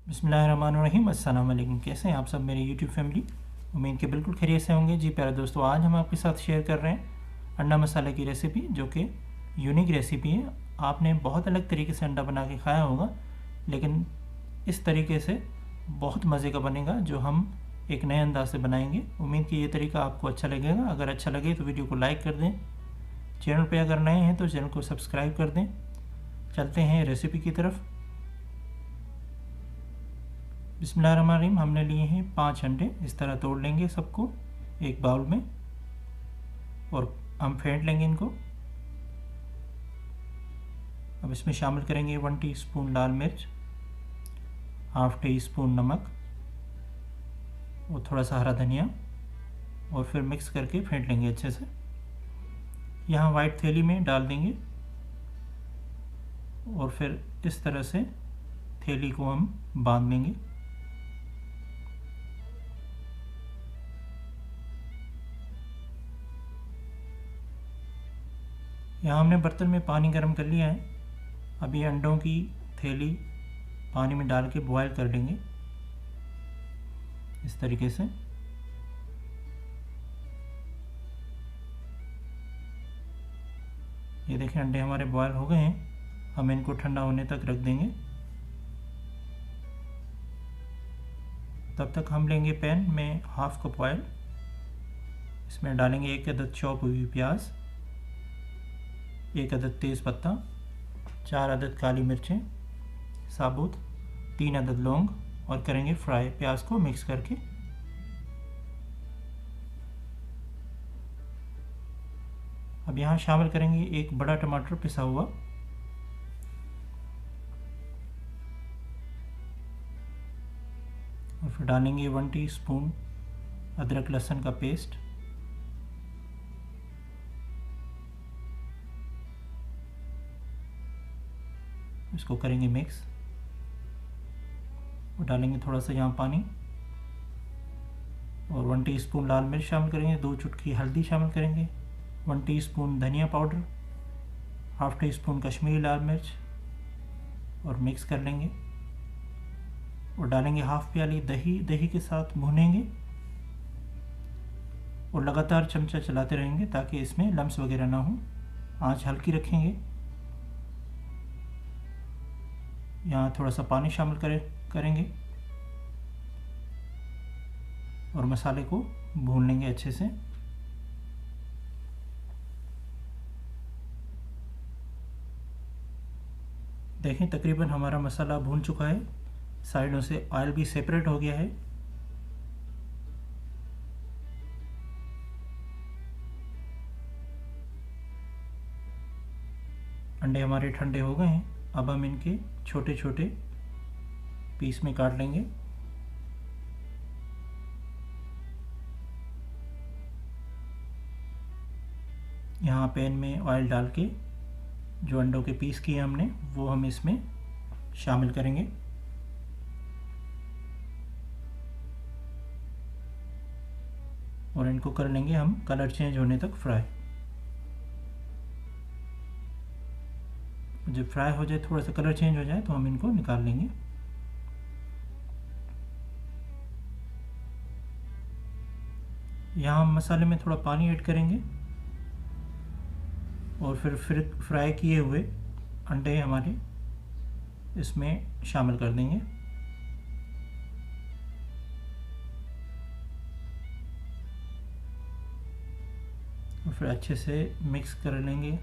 बिस्मिल्लाहिर्रहमानिर्रहीम। अस्सलाम वालेकुम। कैसे हैं आप सब मेरे यूट्यूब फैमिली? उम्मीद के बिल्कुल खैरियत से होंगे। जी प्यारे दोस्तों, आज हम आपके साथ शेयर कर रहे हैं अंडा मसाले की रेसिपी, जो कि यूनिक रेसिपी है। आपने बहुत अलग तरीके से अंडा बना के खाया होगा, लेकिन इस तरीके से बहुत मज़े का बनेगा, जो हम एक नए अंदाज से बनाएंगे। उम्मीद कि ये तरीका आपको अच्छा लगेगा। अगर अच्छा लगे तो वीडियो को लाइक कर दें। चैनल पे अगर नए हैं तो चैनल को सब्सक्राइब कर दें। चलते हैं रेसिपी की तरफ। बिस्मिल्लाहिर्रहमानिर्रहीम। हमने लिए हैं 5 अंडे। इस तरह तोड़ लेंगे सबको एक बाउल में और हम फेंट लेंगे इनको। अब इसमें शामिल करेंगे 1 टीस्पून लाल मिर्च, हाफ टी स्पून नमक और थोड़ा सा हरा धनिया, और फिर मिक्स करके फेंट लेंगे अच्छे से। यहाँ वाइट थैली में डाल देंगे और फिर इस तरह से थैली को हम बांध देंगे। यहाँ हमने बर्तन में पानी गर्म कर लिया है। अब ये अंडों की थैली पानी में डाल के बॉयल कर लेंगे इस तरीके से। ये देखें, अंडे हमारे बॉयल हो गए हैं। हम इनको ठंडा होने तक रख देंगे। तब तक हम लेंगे पैन में हाफ कप ऑयल। इसमें डालेंगे 1 अदद चॉप हुई प्याज, 1 अदद तेज़ पत्ता, 4 अदद काली मिर्चें साबुत, 3 अदद लौंग, और करेंगे फ्राई प्याज को मिक्स करके। अब यहाँ शामिल करेंगे 1 बड़ा टमाटर पिसा हुआ, और फिर डालेंगे 1 टीस्पून अदरक लहसुन का पेस्ट, इसको करेंगे मिक्स, और डालेंगे थोड़ा सा यहाँ पानी, और 1 टीस्पून लाल मिर्च शामिल करेंगे, 2 चुटकी हल्दी शामिल करेंगे, 1 टीस्पून धनिया powder, half teaspoon Kashmiri लाल मिर्च, और मिक्स कर लेंगे। और डालेंगे हाफ प्याली दही। दही के साथ भूनेंगे और लगातार चमचा चलाते रहेंगे ताकि इसमें लम्स वगैरह ना हो। आंच हल्की रखेंगे। यहाँ थोड़ा सा पानी शामिल करेंगे और मसाले को भून लेंगे अच्छे से। देखें, तकरीबन हमारा मसाला भून चुका है। साइडों से ऑयल भी सेपरेट हो गया है। अंडे हमारे ठंडे हो गए हैं। अब हम इनके छोटे छोटे पीस में काट लेंगे। यहाँ पैन में ऑयल डाल के जो अंडों के पीस किए हमने, वो हम इसमें शामिल करेंगे। और इनको कर लेंगे हम कलर चेंज होने तक फ्राई। जब फ्राई हो जाए, थोड़ा सा कलर चेंज हो जाए, तो हम इनको निकाल लेंगे। यहाँ हम मसाले में थोड़ा पानी ऐड करेंगे और फिर फ्राई किए हुए अंडे हमारे इसमें शामिल कर देंगे। और फिर अच्छे से मिक्स कर लेंगे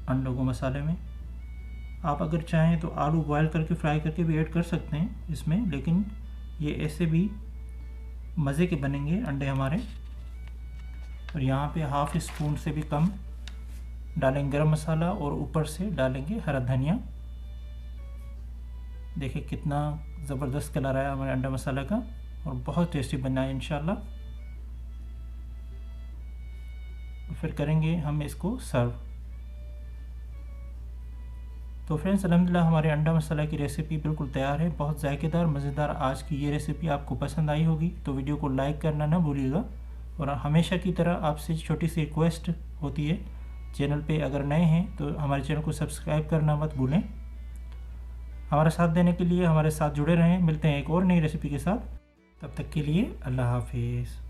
अंडों को मसाले में। आप अगर चाहें तो आलू बॉयल करके फ्राई करके भी ऐड कर सकते हैं इसमें, लेकिन ये ऐसे भी मज़े के बनेंगे अंडे हमारे। और यहाँ पे हाफ स्पून से भी कम डालेंगे गरम मसाला और ऊपर से डालेंगे हरा धनिया। देखिए कितना ज़बरदस्त कलर आया हमारे अंडा मसाला का, और बहुत टेस्टी बना है इंशाल्लाह। फिर करेंगे हम इसको सर्व। तो फ्रेंड्स, अल्हम्दुलिल्लाह हमारे अंडा मसाला की रेसिपी बिल्कुल तैयार है। बहुत जायकेदार मज़ेदार आज की ये रेसिपी आपको पसंद आई होगी, तो वीडियो को लाइक करना ना भूलिएगा। और हमेशा की तरह आपसे छोटी सी रिक्वेस्ट होती है, चैनल पे अगर नए हैं तो हमारे चैनल को सब्सक्राइब करना मत भूलें। हमारा साथ देने के लिए, हमारे साथ जुड़े रहें। मिलते हैं एक और नई रेसिपी के साथ। तब तक के लिए अल्लाह हाफिज़।